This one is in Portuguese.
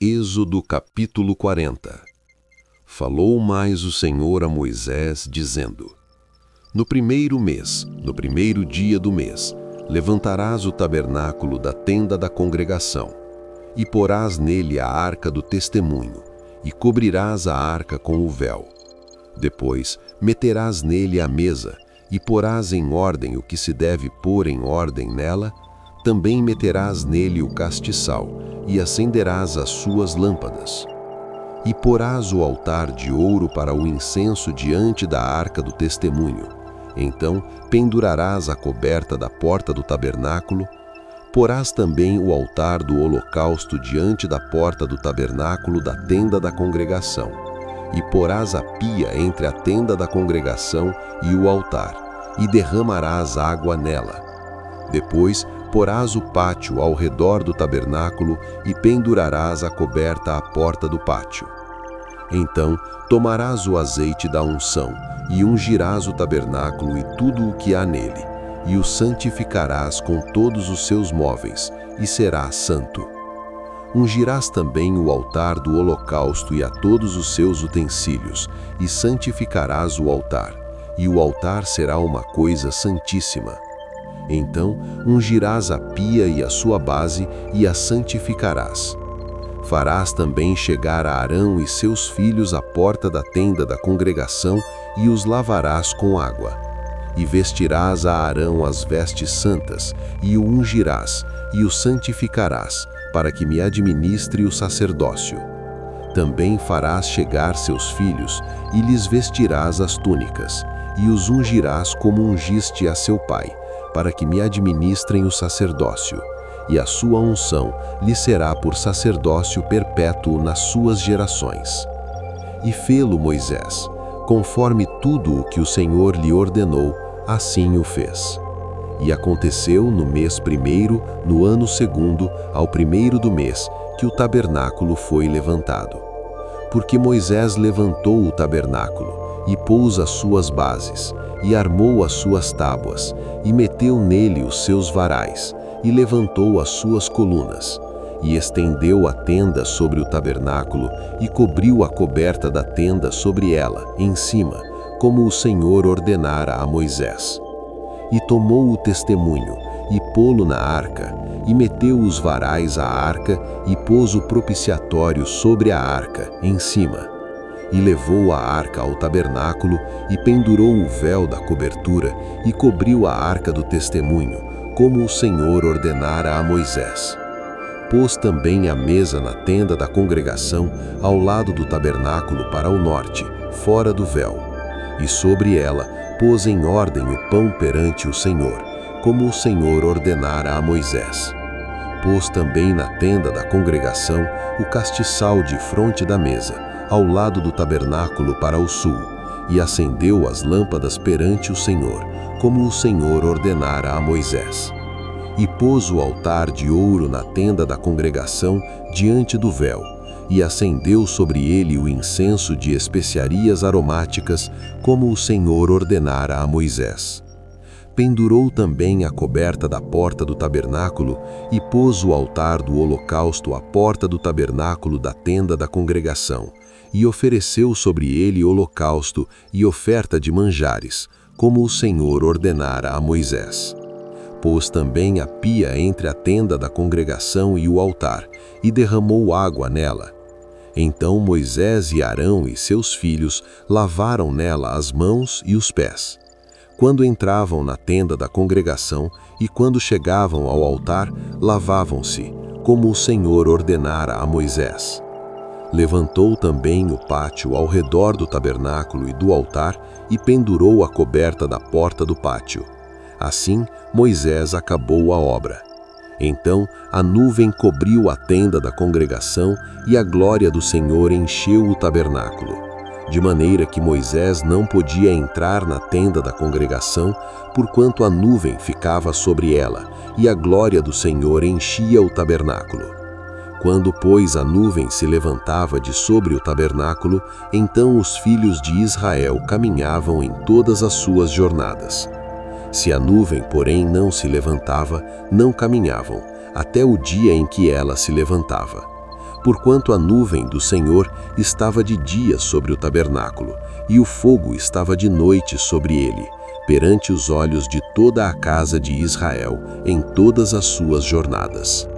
Êxodo capítulo 40. Falou mais o Senhor a Moisés, dizendo: No primeiro mês, no primeiro dia do mês, levantarás o tabernáculo da tenda da congregação, e porás nele a arca do testemunho, e cobrirás a arca com o véu. Depois meterás nele a mesa, e porás em ordem o que se deve pôr em ordem nela. Também meterás nele o castiçal, e acenderás as suas lâmpadas. E porás o altar de ouro para o incenso diante da arca do testemunho. Então pendurarás a coberta da porta do tabernáculo. Porás também o altar do holocausto diante da porta do tabernáculo da tenda da congregação. E porás a pia entre a tenda da congregação e o altar, e derramarás água nela. Depois porás o pátio ao redor do tabernáculo e pendurarás a coberta à porta do pátio. Então tomarás o azeite da unção e ungirás o tabernáculo e tudo o que há nele, e o santificarás com todos os seus móveis, e será santo. Ungirás também o altar do holocausto e a todos os seus utensílios, e santificarás o altar, e o altar será uma coisa santíssima. Então ungirás a pia e a sua base, e a santificarás. Farás também chegar a Arão e seus filhos à porta da tenda da congregação, e os lavarás com água. E vestirás a Arão as vestes santas, e o ungirás, e o santificarás, para que me administre o sacerdócio. Também farás chegar seus filhos, e lhes vestirás as túnicas, e os ungirás como ungiste a seu pai, para que me administrem o sacerdócio, e a sua unção lhe será por sacerdócio perpétuo nas suas gerações. E fê-lo Moisés, conforme tudo o que o Senhor lhe ordenou, assim o fez. E aconteceu no mês primeiro, no ano segundo, ao primeiro do mês, que o tabernáculo foi levantado. Porque Moisés levantou o tabernáculo, e pôs as suas bases, e armou as suas tábuas, e meteu nele os seus varais, e levantou as suas colunas, e estendeu a tenda sobre o tabernáculo, e cobriu a coberta da tenda sobre ela, em cima, como o Senhor ordenara a Moisés. E tomou o testemunho, e pô-lo na arca, e meteu os varais à arca, e pôs o propiciatório sobre a arca, em cima. E levou a arca ao tabernáculo, e pendurou o véu da cobertura, e cobriu a arca do testemunho, como o Senhor ordenara a Moisés. Pôs também a mesa na tenda da congregação, ao lado do tabernáculo para o norte, fora do véu. E sobre ela pôs em ordem o pão perante o Senhor, como o Senhor ordenara a Moisés. Pôs também na tenda da congregação o castiçal de fronte da mesa, ao lado do tabernáculo para o sul, e acendeu as lâmpadas perante o Senhor, como o Senhor ordenara a Moisés. E pôs o altar de ouro na tenda da congregação diante do véu, e acendeu sobre ele o incenso de especiarias aromáticas, como o Senhor ordenara a Moisés. Pendurou também a coberta da porta do tabernáculo, e pôs o altar do holocausto à porta do tabernáculo da tenda da congregação, e ofereceu sobre ele holocausto e oferta de manjares, como o Senhor ordenara a Moisés. Pôs também a pia entre a tenda da congregação e o altar, e derramou água nela. Então Moisés e Arão e seus filhos lavaram nela as mãos e os pés. Quando entravam na tenda da congregação e quando chegavam ao altar, lavavam-se, como o Senhor ordenara a Moisés. Levantou também o pátio ao redor do tabernáculo e do altar, e pendurou a coberta da porta do pátio. Assim Moisés acabou a obra. Então a nuvem cobriu a tenda da congregação, e a glória do Senhor encheu o tabernáculo, de maneira que Moisés não podia entrar na tenda da congregação, porquanto a nuvem ficava sobre ela, e a glória do Senhor enchia o tabernáculo. Quando, pois, a nuvem se levantava de sobre o tabernáculo, então os filhos de Israel caminhavam em todas as suas jornadas. Se a nuvem, porém, não se levantava, não caminhavam, até o dia em que ela se levantava. porquanto a nuvem do Senhor estava de dia sobre o tabernáculo, e o fogo estava de noite sobre ele, perante os olhos de toda a casa de Israel, em todas as suas jornadas.